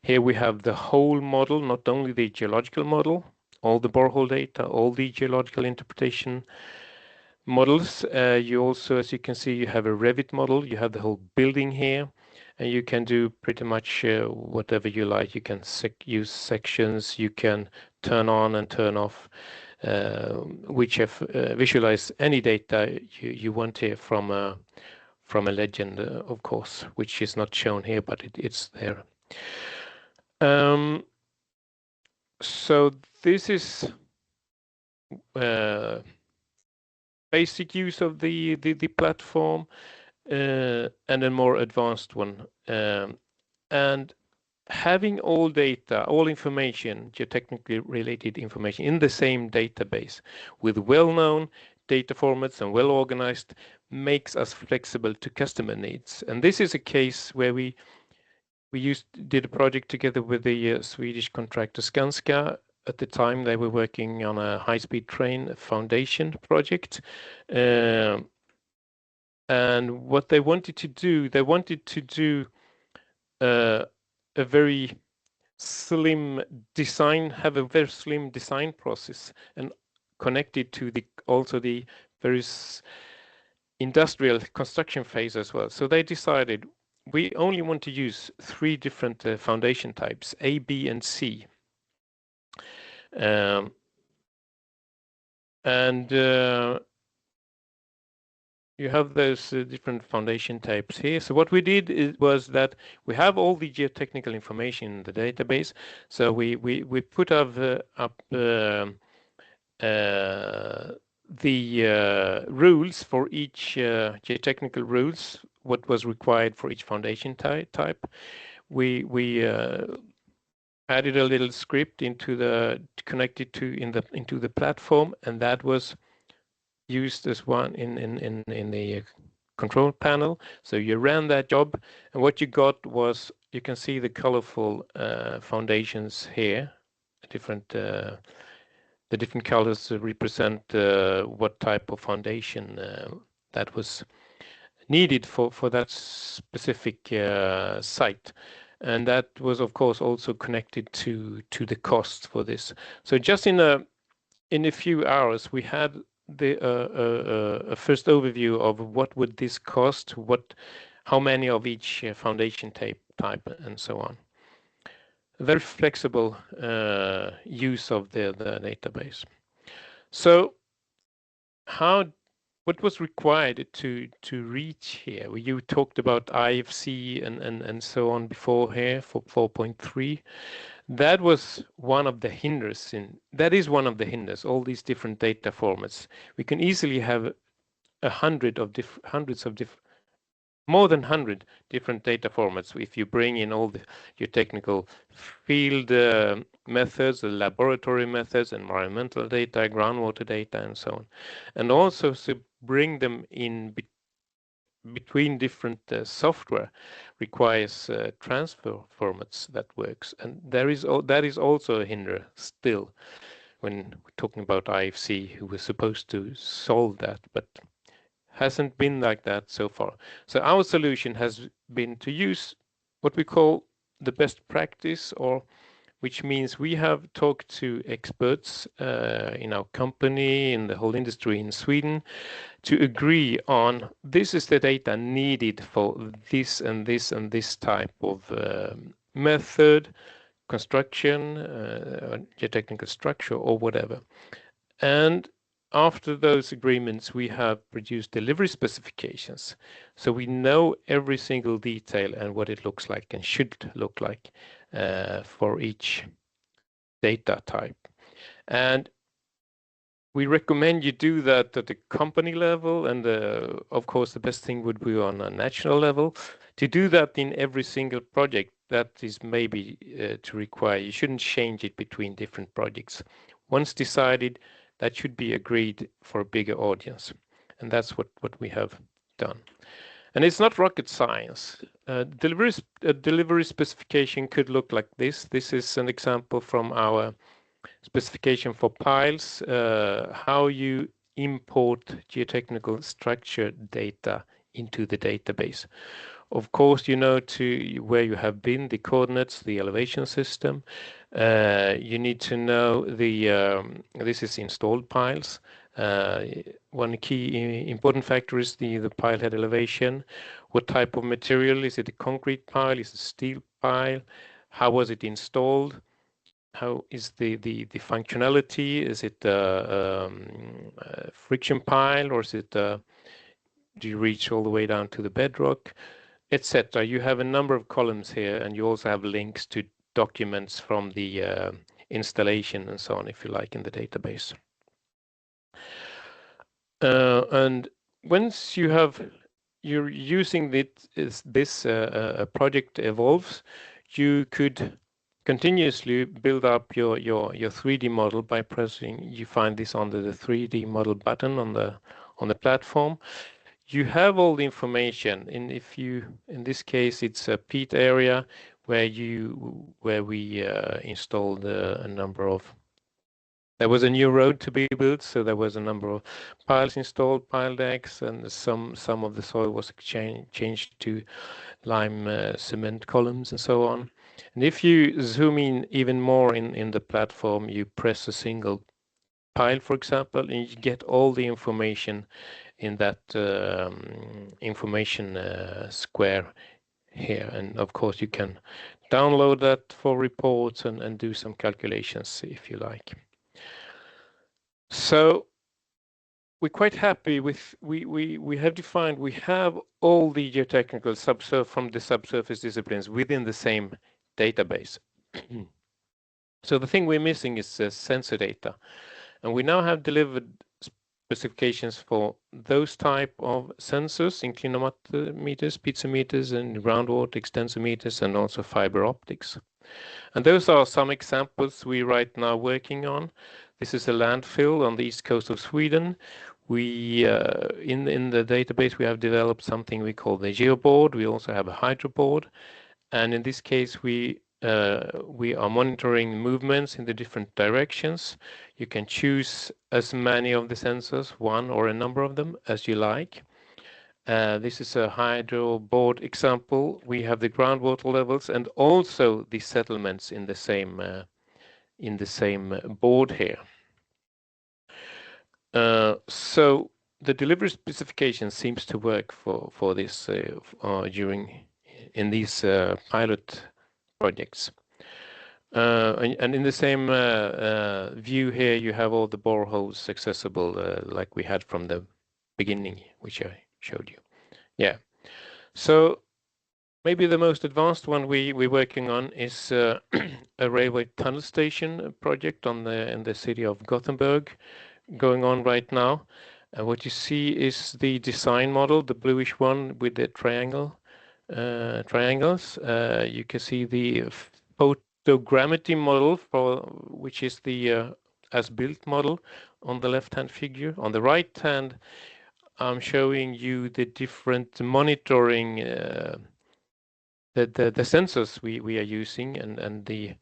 Here we have the whole model, not only the geological model, all the borehole data, all the geological interpretation models. You also, as you can see, you have a Revit model, you have the whole building here, and you can do pretty much whatever you like. You can use sections, you can turn on and turn off, visualize any data you want here from a legend, of course, which is not shown here, but it's there. So this is basic use of the platform, and a more advanced one. And having all data, all information, geotechnically related information in the same database with well-known data formats and well-organized makes us flexible to customer needs. And this is a case where we did a project together with the Swedish contractor Skanska. At the time, they were working on a high-speed train foundation project. And what they wanted to do, a very slim design, have a very slim design process, and connected to also the various industrial construction phase as well. So they decided we only want to use 3 different foundation types, A, B, and C. You have those different foundation types here. So what we did was that we have all the geotechnical information in the database. So we put up the rules for each geotechnical rules, what was required for each foundation type. We added a little script connected into the platform, and that was used as one in the control panel. So you ran that job, and what you got was, you can see the colorful foundations here. The different colors represent what type of foundation that was needed for that specific site. And that was, of course, also connected to the cost for this. So just in a few hours, we had a first overview of what would this cost, how many of each foundation type, and so on. Very flexible use of the database. So what was required to reach here? You talked about IFC and so on before here for 4.3. That was one of the hinders. All these different data formats. We can easily have more than 100 different data formats if you bring in all your technical field methods, the laboratory methods, environmental data, groundwater data, and so on. And also to bring them in between different software requires transfer formats that works, and that is also a hinder still when we're talking about IFC, who was supposed to solve that, but hasn't been like that so far. So our solution has been to use what we call the best practice, which means we have talked to experts in our company, in the whole industry in Sweden, to agree on this is the data needed for this and this and this type of method, construction, geotechnical structure, or whatever. And after those agreements, we have produced delivery specifications. So we know every single detail and what it looks like and should look like for each data type. And we recommend you do that at the company level, and of course the best thing would be on a national level. To do that in every single project, that is maybe to require. You shouldn't change it between different projects. Once decided, that should be agreed for a bigger audience, and that's what we have done. And it's not rocket science. Delivery specification could look like this. This is an example from our specification for piles, how you import geotechnical structure data into the database. Of course, you know where you have been, the coordinates, the elevation system. You need to know this is installed piles. One key important factor is the pile head elevation. What type of material? Is it a concrete pile? Is it a steel pile? How was it installed? How is the functionality? Is it a friction pile, or is it do you reach all the way down to the bedrock, etc.? You have a number of columns here, and you also have links to documents from the installation and so on, if you like, in the database. And once you're using this project evolves, you could continuously build up your 3D model by pressing. You find this under the 3D model button on the platform. You have all the information, and in this case it's a peat area where we installed a number of. There was a new road to be built, so there was a number of piles installed, pile decks, and some of the soil was changed to lime cement columns and so on. And if you zoom in even more in the platform, you press a single pile, for example, and you get all the information in that information square here. And of course, you can download that for reports and do some calculations if you like. So we're quite happy with we have defined, we have all the geotechnical from the subsurface disciplines within the same database. So the thing we're missing is sensor data, and we now have delivered specifications for those type of sensors, inclinometers, piezometers, and groundwater extensometers, and also fiber optics. And those are some examples we right now working on. This is a landfill on the east coast of Sweden. We in the database we have developed something we call the geoboard. We also have a hydro board, and in this case we are monitoring movements in the different directions. You can choose as many of the sensors, one or a number of them, as you like. This is a hydro board example. We have the groundwater levels and also the settlements in the same board here. So the delivery specification seems to work for this in these pilot projects. And in the same view here, you have all the boreholes accessible like we had from the beginning, which I showed you. Yeah. So maybe the most advanced one we're working on is a railway tunnel station project in the city of Gothenburg, going on right now. What you see is the design model, the bluish one with the triangles. You can see the photogrammetry model, which is the as-built model on the left-hand figure. On the right-hand, I'm showing you the different monitoring, the sensors we are using, and the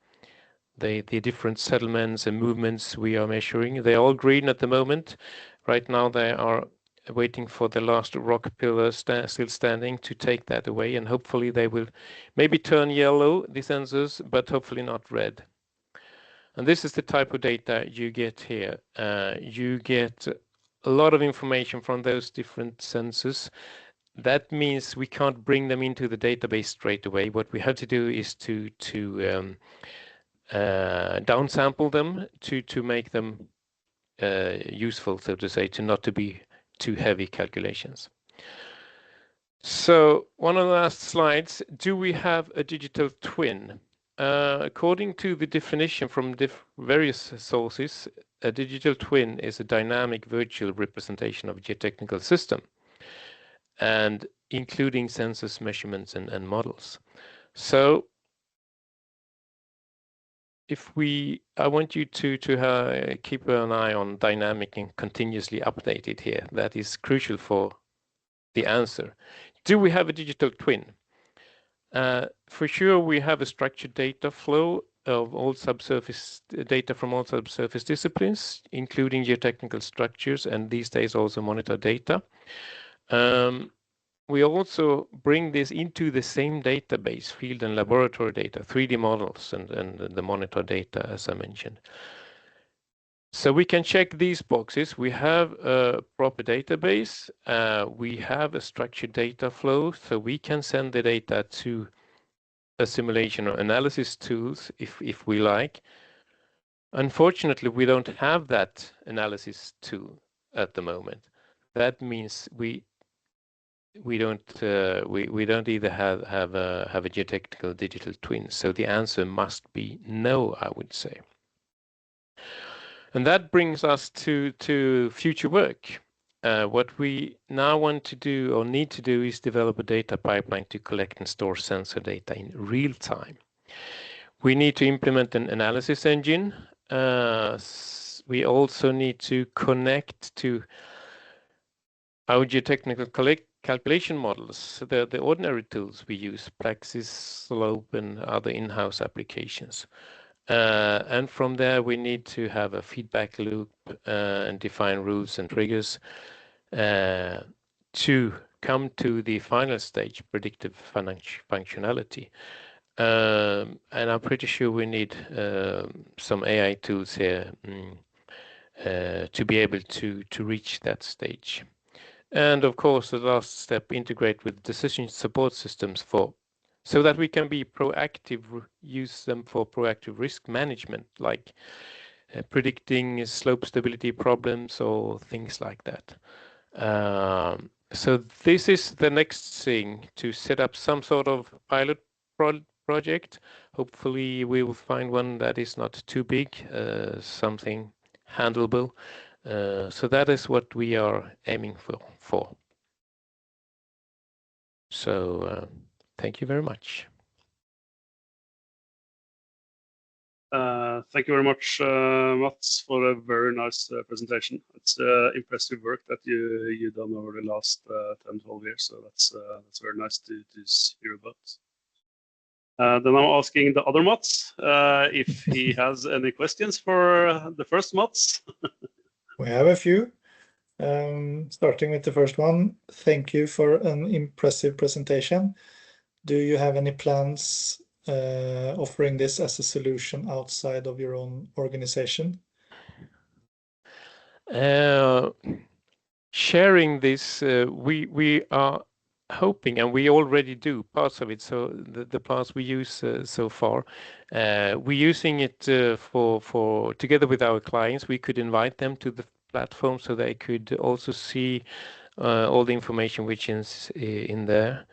different settlements and movements we are measuring. They're all green at the moment. Right now they are waiting for the last rock pillar still standing to take that away, and hopefully they will maybe turn yellow, the sensors, but hopefully not red. And this is the type of data you get here. You get a lot of information from those different sensors. That means we can't bring them into the database straight away. What we have to do is to downsample them to make them useful, so to say, not to be too heavy calculations. So one of the last slides, do we have a digital twin? According to the definition from various sources, a digital twin is a dynamic virtual representation of a geotechnical system, and including sensors, measurements, and models. So I want you to keep an eye on dynamic and continuously updated here. That is crucial for the answer. Do we have a digital twin? For sure, we have a structured data flow of all subsurface data from all subsurface disciplines, including geotechnical structures, and these days also monitor data. We also bring this into the same database, field and laboratory data, 3D models, and the monitor data, as I mentioned. So we can check these boxes. We have a proper database. We have a structured data flow, so we can send the data to a simulation or analysis tools if we like. Unfortunately, we don't have that analysis tool at the moment. That means we don't either have a geotechnical digital twin. So the answer must be no, I would say. And that brings us to future work. What we now want to do or need to do is develop a data pipeline to collect and store sensor data in real time. We need to implement an analysis engine. We also need to connect to our geotechnical calculation models, the ordinary tools we use, Praxis, Salloum, and other in-house applications. And from there, we need to have a feedback loop and define rules and triggers to come to the final stage, predictive functionality. And I'm pretty sure we need some AI tools here to be able to reach that stage. And of course, the last step, integrate with decision support systems so that we can be proactive, use them for proactive risk management, like predicting slope stability problems or things like that. So this is the next thing, to set up some sort of pilot project. Hopefully we will find one that is not too big, something handleable. So that is what we are aiming for. So thank you very much. Thank you very much, Mats, for a very nice presentation. It's impressive work that you've done over the last 10, 12 years. So that's very nice to hear about. Then I'm asking the other Mats if he has any questions for the first Mats. We have a few. Starting with the first one. Thank you for an impressive presentation. Do you have any plans offering this as a solution outside of your own organization? Sharing this, we are hoping, and we already do parts of it. So the parts we use so far, we're using it for together with our clients. We could invite them to the platform so they could also see all the information which is in there.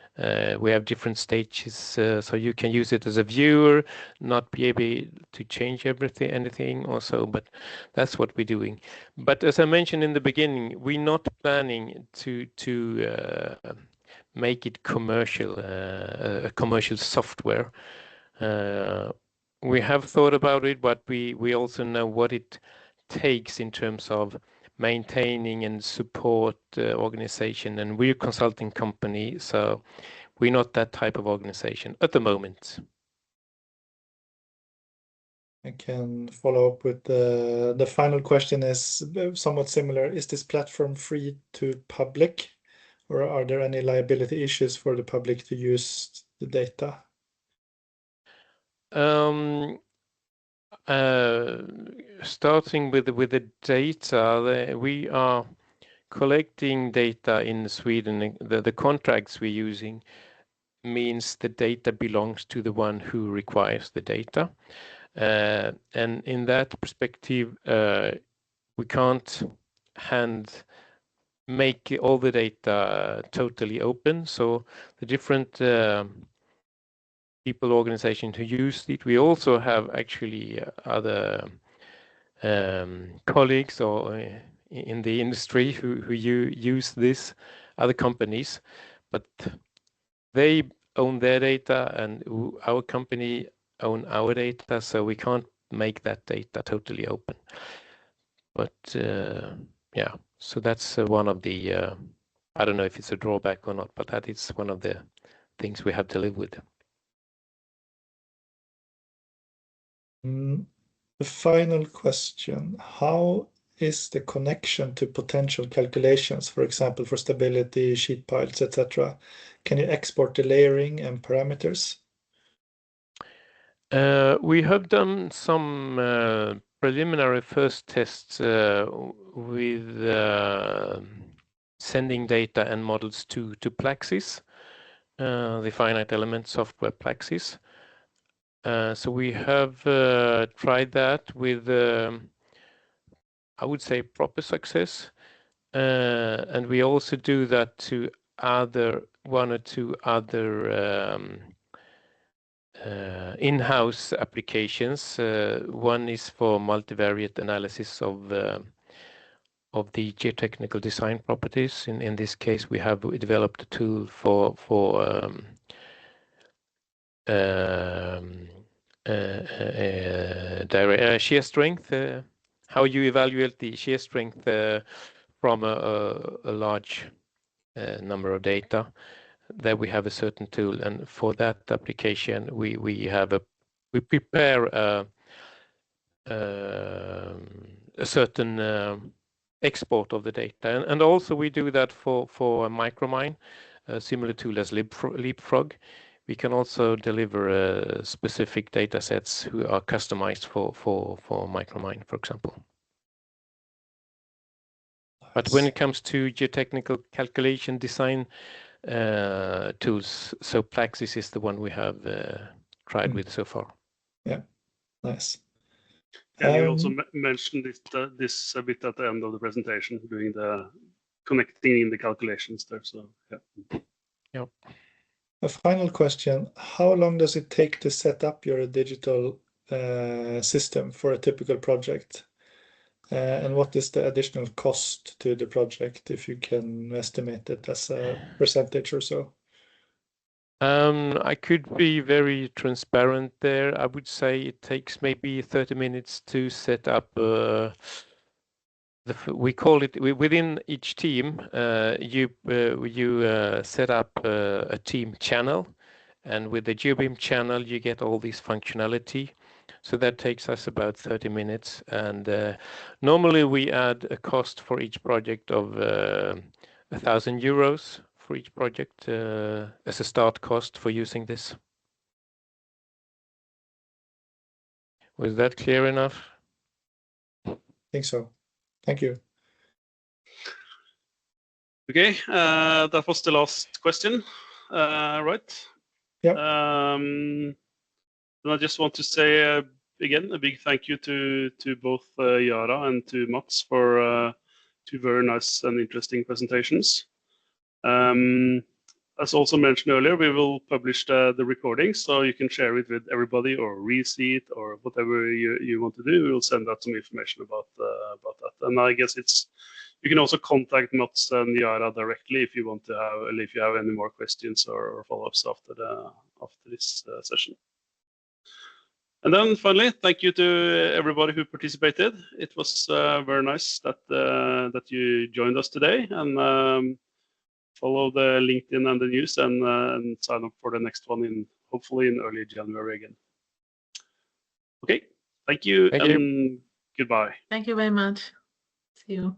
We have different stages, so you can use it as a viewer, not be able to change anything also, but that's what we're doing. But as I mentioned in the beginning, we're not planning to make it commercial, a commercial software. We have thought about it, but we also know what it takes in terms of maintaining and support organization, and we're a consulting company, so we're not that type of organization at the moment. I can follow up with the final question is somewhat similar. Is this platform free to public, or are there any liability issues for the public to use the data? Starting with the data, we are collecting data in Sweden. The contracts we're using means the data belongs to the one who requires the data. And in that perspective, we can't make all the data totally open. So the different people, organizations who use it, we also have actually other colleagues or in the industry who use this, other companies, but they own their data and our company own our data, so we can't make that data totally open. But yeah, so that's one of the I don't know if it's a drawback or not, but that is one of the things we have to live with. The final question, how is the connection to potential calculations, for example, for stability, sheet piles, etc.? Can you export the layering and parameters? We have done some preliminary first tests with sending data and models to Plaxis, the finite element software Plaxis. So we have tried that with, I would say, proper success. And we also do that to one or two other in-house applications. One is for multivariate analysis of the geotechnical design properties. In this case, we have developed a tool for shear strength. How you evaluate the shear strength from a large number of data. There we have a certain tool, and for that application, we prepare a certain export of the data, and also we do that for a micromine, a similar tool as Leapfrog. We can also deliver specific data sets who are customized for micromine, for example. Nice. But when it comes to geotechnical calculation design tools, so Plaxis is the one we have tried with so far. Yeah, nice. And you also mentioned this a bit at the end of the presentation, doing the connecting in the calculations there. So yeah. Yep. A final question: how long does it take to set up your digital system for a typical project? And what is the additional cost to the project, if you can estimate it as a percentage or so? I could be very transparent there. I would say it takes maybe 30 minutes to set up. We call it within each team. You set up a team channel, and with the GeoBIM channel, you get all this functionality. So that takes us about 30 minutes, and normally we add a cost for each project of 1,000 euros for each project as a start cost for using this. Was that clear enough? I think so. Thank you. Okay, that was the last question, right? Yeah. And I just want to say again a big thank you to both Yara and to Mats for two very nice and interesting presentations. As also mentioned earlier, we will publish the recording, so you can share it with everybody or re-see it or whatever you want to do. We will send out some information about that. And I guess you can also contact Mats and Yara directly if you want to if you have any more questions or follow-ups after this session. And then finally, thank you to everybody who participated. It was very nice that you joined us today, and follow the LinkedIn and the news, and sign up for the next one hopefully in early January again. Okay, thank you. Goodbye. Thank you very much. See you.